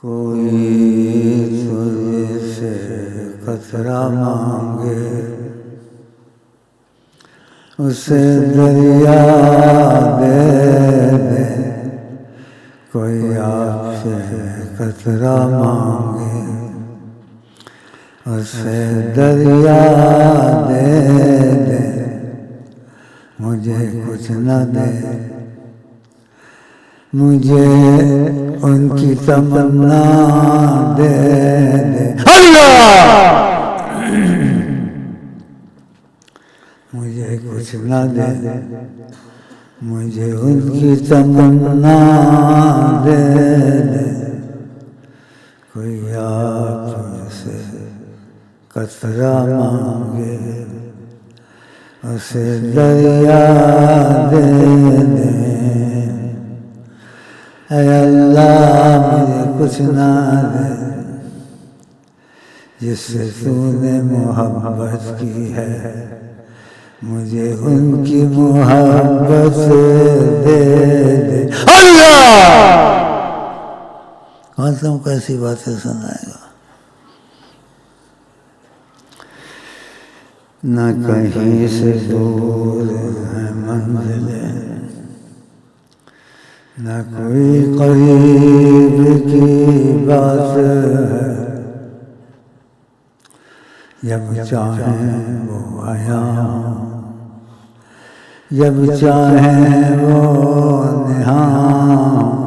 کوئی تجھ سے قطرہ مانگے اسے دریا دے دے، کوئی آپ سے قطرہ مانگے اسے دریا دے دے، مجھے کچھ نہ دے، مجھے ان کی تمنا دے دے اللہ، مجھے کچھ نہ دے، مجھے ان کی تمنا دے دے، کوئی آپ سے قطرہ مانگے اسے دریا دے دے، اے اللہ مجھے کچھ نہ دے، جس سے تو نے محبت کی ہے مجھے ان کی محبت دے دے اللہ، کون تم کیسی باتیں سنائے گا؟ نہ کہیں سے دور ہے منزلیں، نہ کوئی قریب کی بات ہے، جب چاہیں وہ آیاں، جب چاہیں وہ نہاں،